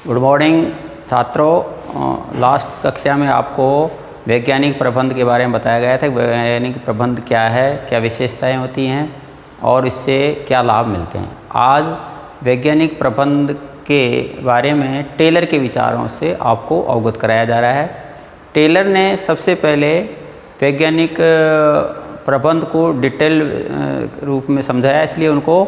Good morning छात्रों। Last कक्षा में आपको वैज्ञानिक प्रबंध के बारे में बताया गया था। वैज्ञानिक प्रबंध क्या है, क्या विशेषताएं होती हैं और इससे क्या लाभ मिलते हैं। आज वैज्ञानिक प्रबंध के बारे में टेलर के विचारों से आपको अवगत कराया जा रहा है। टेलर ने सबसे पहले वैज्ञानिक प्रबंध को डिटेल रूप में समझाया, इसलिए उनको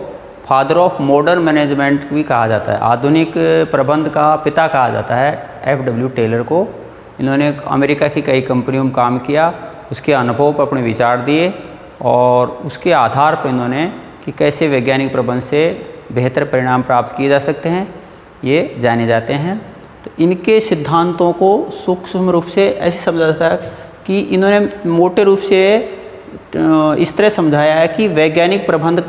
फादर ऑफ मॉडर्न मैनेजमेंट भी कहा जाता है। आधुनिक प्रबंध का पिता कहा जाता है F.W. टेलर को। इन्होंने अमेरिका की कई कंपनियों में काम किया, उसके अनुभव पर अपने विचार दिए और उसके आधार पर इन्होंने कि कैसे वैज्ञानिक प्रबंध से बेहतर परिणाम प्राप्त किए जा सकते हैं, ये जाने जाते हैं। तो इनके सिद्धांतों को सूक्ष्म रूप से ऐसे समझा जाता है कि इन्होंने मोटे रूप से इस तरह समझाया है कि वैज्ञानिक प्रबंध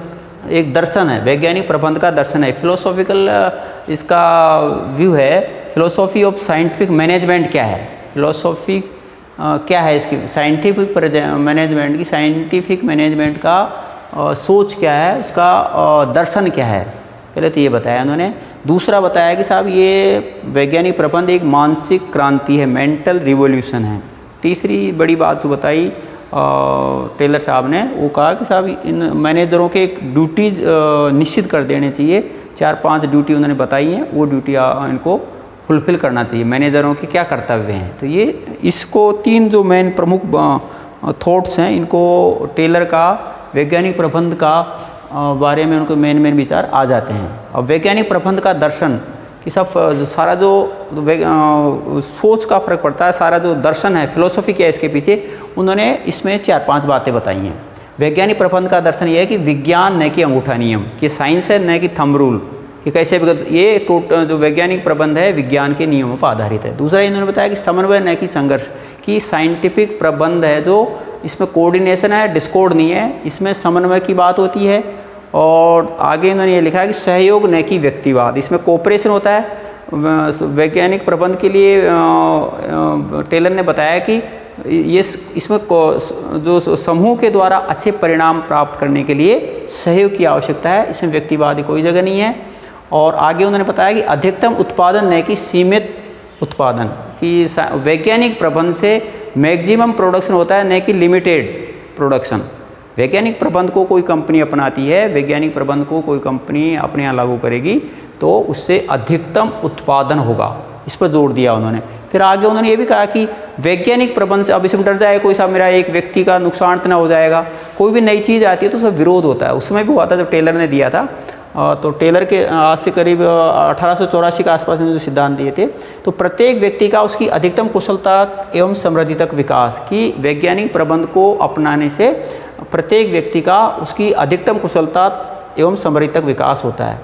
एक दर्शन है, वैज्ञानिक प्रबंध का दर्शन है। फिलोसॉफिकल इसका व्यू है। फिलोसॉफी ऑफ साइंटिफिक मैनेजमेंट क्या है, फिलोसॉफी क्या है इसकी, साइंटिफिक मैनेजमेंट की, साइंटिफिक मैनेजमेंट का सोच क्या है, उसका दर्शन क्या है, पहले तो ये बताया उन्होंने। दूसरा बताया कि साहब ये वैज्ञानिक प्रबंध एक मानसिक क्रांति है, मेंटल रिवॉल्यूशन है। तीसरी बड़ी बात जो बताई टेलर साहब ने, वो कहा कि साहब इन मैनेजरों के एक ड्यूटीज़ निश्चित कर देने चाहिए। 4-5 ड्यूटी उन्होंने बताई हैं, वो ड्यूटी इनको फुलफ़िल करना चाहिए। मैनेजरों के क्या कर्तव्य हैं, तो ये इसको 3 जो मेन प्रमुख थॉट्स हैं, इनको टेलर का वैज्ञानिक प्रबंध का बारे में उनको मेन विचार आ जाते हैं। और वैज्ञानिक प्रबंध का दर्शन कि सब सारा जो सोच का फर्क पड़ता है, सारा जो दर्शन है, फिलोसॉफी क्या है इसके पीछे, उन्होंने इसमें 4-5 बातें बताई हैं। वैज्ञानिक प्रबंध का दर्शन ये है कि विज्ञान न कि अंगूठा नियम, कि साइंस है न कि थंब रूल, कि कैसे ये टोटल जो वैज्ञानिक प्रबंध है विज्ञान के नियमों पर आधारित है। दूसरा इन्होंने बताया कि समन्वय न कि संघर्ष, कि साइंटिफिक प्रबंध है जो इसमें कोऑर्डिनेशन है, डिस्कॉर्ड नहीं है, इसमें समन्वय की बात होती है। और आगे इन्होंने ये लिखा है कि सहयोग न कि व्यक्तिवाद, इसमें कोऑपरेशन होता है। वैज्ञानिक प्रबंध के लिए टेलर ने बताया कि ये इसमें जो समूह के द्वारा अच्छे परिणाम प्राप्त करने के लिए सहयोग की आवश्यकता है, इसमें व्यक्तिवाद की कोई जगह नहीं है। और आगे उन्होंने बताया कि अधिकतम उत्पादन न कि सीमित उत्पादन, कि वैज्ञानिक प्रबंध से मैक्सिमम प्रोडक्शन होता है न कि लिमिटेड प्रोडक्शन। वैज्ञानिक प्रबंध को कोई कंपनी अपनाती है, वैज्ञानिक प्रबंध को कोई कंपनी अपने यहाँ लागू करेगी तो उससे अधिकतम उत्पादन होगा, इस पर जोर दिया उन्होंने। फिर आगे उन्होंने ये भी कहा कि वैज्ञानिक प्रबंध से अब इसमें डर जाए कोई, साहब मेरा एक व्यक्ति का नुकसान तो ना हो जाएगा। कोई भी नई चीज़ आती है तो उसका विरोध होता है, उसमें भी हुआ था जब टेलर ने दिया था। तो टेलर के आज से करीब 1884 के आसपास में जो सिद्धांत दिए थे, तो प्रत्येक व्यक्ति का उसकी अधिकतम कुशलता एवं समृद्धि तक विकास, की वैज्ञानिक प्रबंध को अपनाने से प्रत्येक व्यक्ति का उसकी अधिकतम कुशलता एवं समृद्धि तक विकास होता है।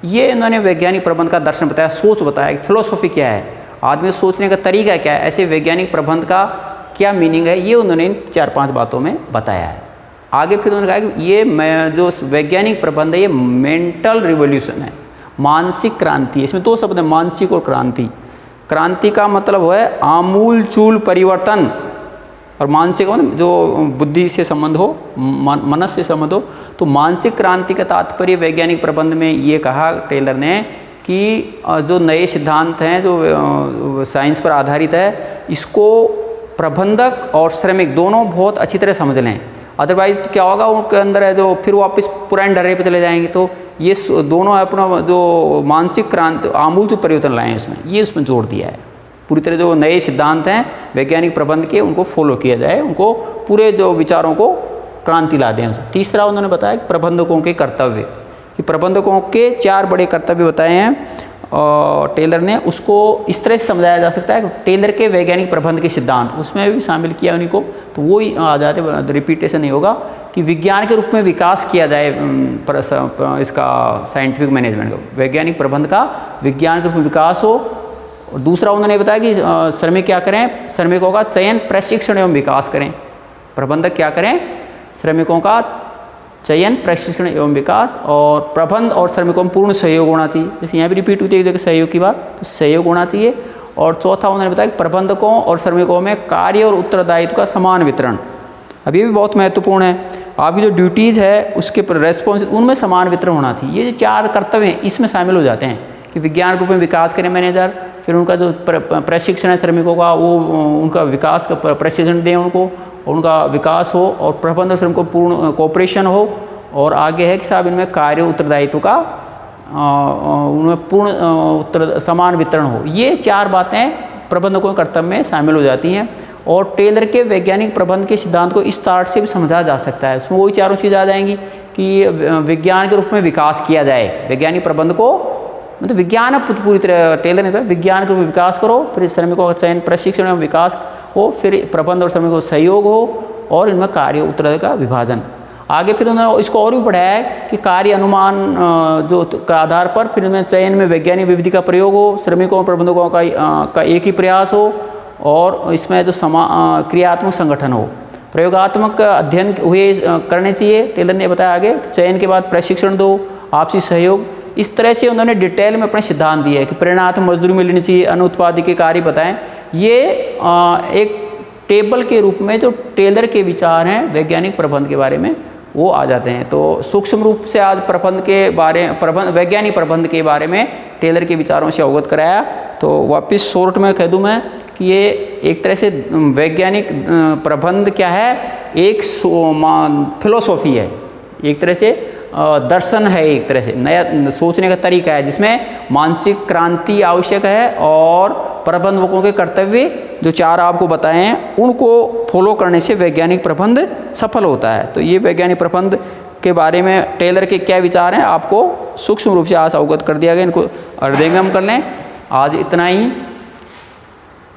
ये इन्होंने वैज्ञानिक प्रबंध का दर्शन बताया, सोच बताया, फिलोसॉफी क्या है, आदमी सोचने का तरीका क्या है, ऐसे वैज्ञानिक प्रबंध का क्या मीनिंग है, ये उन्होंने इन 4-5 बातों में बताया है। आगे फिर उन्होंने कहा कि ये जो वैज्ञानिक प्रबंध है ये मेंटल रिवॉल्यूशन है, मानसिक क्रांति है। इसमें 2 शब्द है, मानसिक और क्रांति। क्रांति का मतलब है आमूल चूल परिवर्तन, और मानसिक जो बुद्धि से संबंध हो, मनस से संबंध हो। तो मानसिक क्रांति का तात्पर्य वैज्ञानिक प्रबंध में ये कहा टेलर ने कि जो नए सिद्धांत हैं जो साइंस पर आधारित है, इसको प्रबंधक और श्रमिक दोनों बहुत अच्छी तरह समझ लें। अदरवाइज तो क्या होगा, उनके अंदर है जो फिर वापस पुराने ढर्रे पे चले जाएंगे। तो ये दोनों अपना जो मानसिक क्रांति, आमूल जो परिवर्तन लाए हैं इसमें, ये उसमें जोड़ दिया है। पूरी तरह जो नए सिद्धांत हैं वैज्ञानिक प्रबंध के, उनको फॉलो किया जाए, उनको पूरे जो विचारों को क्रांति ला दें। तीसरा उन्होंने बताया कि प्रबंधकों के कर्तव्य, कि प्रबंधकों के 4 बड़े कर्तव्य बताए हैं और टेलर ने, उसको इस तरह से समझाया जा सकता है कि टेलर के वैज्ञानिक प्रबंध के सिद्धांत उसमें भी शामिल किया उन्हीं को, तो वो ही आ जाते, रिपीटेशन नहीं होगा। कि विज्ञान के रूप में विकास किया जाए इसका साइंटिफिक मैनेजमेंट का, वैज्ञानिक प्रबंध का विज्ञान के रूप में विकास हो। और दूसरा उन्होंने बताया कि श्रमिक क्या करें, श्रमिकों का चयन, प्रशिक्षण एवं विकास करें। प्रबंधक क्या करें, श्रमिकों का चयन, प्रशिक्षण एवं विकास, और प्रबंध और श्रमिकों में पूर्ण सहयोग होना चाहिए। जैसे यहाँ भी रिपीट होती है एक जगह सहयोग की बात, तो सहयोग होना चाहिए। और चौथा उन्होंने बताया कि प्रबंधकों और श्रमिकों में कार्य और उत्तरदायित्व का समान वितरण, अब ये भी बहुत महत्वपूर्ण है। आपकी जो ड्यूटीज़ है उसके रेस्पॉन्स, उनमें समान वितरण होना चाहिए। ये जो 4 कर्तव्य हैं इसमें शामिल हो जाते हैं कि विज्ञान रूप में विकास करें मैनेजर, फिर उनका जो प्रशिक्षण है श्रमिकों का वो उनका विकास का प्रशिक्षण दें उनको, उनका विकास हो और प्रबंध श्रमिकों को पूर्ण कोऑपरेशन हो। और आगे है कि साहब इनमें कार्य उत्तरदायित्व का उनमें पूर्ण समान वितरण हो। ये 4 बातें प्रबंधकों के कर्तव्य में शामिल हो जाती हैं और टेलर के वैज्ञानिक प्रबंध के सिद्धांत को इस चार्ट से भी समझा जा सकता है। उसमें वही चारों चीज़ आ जाएंगी कि विज्ञान के रूप में विकास किया जाए, वैज्ञानिक प्रबंध को मतलब विज्ञान पूरी तरह टेलर ने विज्ञान के रूप में विकास करो, फिर श्रमिकों का चयन प्रशिक्षण में विकास हो, फिर प्रबंध और श्रमिकों का सहयोग हो और इनमें कार्य उत्तरदायित्व का विभाजन। आगे फिर उन्होंने इसको और भी बढ़ाया है कि कार्य अनुमान जो का आधार पर फिर इनमें चयन में वैज्ञानिक विधि का प्रयोग हो, श्रमिकों और प्रबंधकों का एक ही प्रयास हो और इसमें जो क्रियात्मक संगठन हो, प्रयोगात्मक अध्ययन हुए करने चाहिए। टेलर ने बताया आगे चयन के बाद प्रशिक्षण दो, आपसी सहयोग। इस तरह से उन्होंने डिटेल में अपने सिद्धांत दिए हैं कि परिणात्मक मजदूरी मिलनी चाहिए, अनुत्पादक के कार्य बताएं। ये एक टेबल के रूप में जो टेलर के विचार हैं वैज्ञानिक प्रबंध के बारे में वो आ जाते हैं। तो सूक्ष्म रूप से आज वैज्ञानिक प्रबंध के बारे में टेलर के विचारों से अवगत कराया। तो वापस शॉर्ट में कह दूं मैं कि ये एक तरह से वैज्ञानिक प्रबंध क्या है, एक फिलोसॉफी है, एक तरह से दर्शन है, एक तरह से नया सोचने का तरीका है जिसमें मानसिक क्रांति आवश्यक है और प्रबंधकों के कर्तव्य जो 4 आपको बताए हैं उनको फॉलो करने से वैज्ञानिक प्रबंध सफल होता है। तो ये वैज्ञानिक प्रबंध के बारे में टेलर के क्या विचार हैं आपको सूक्ष्म रूप से आज अवगत कर दिया गया। इनको हृदयंगम कर लें। आज इतना ही।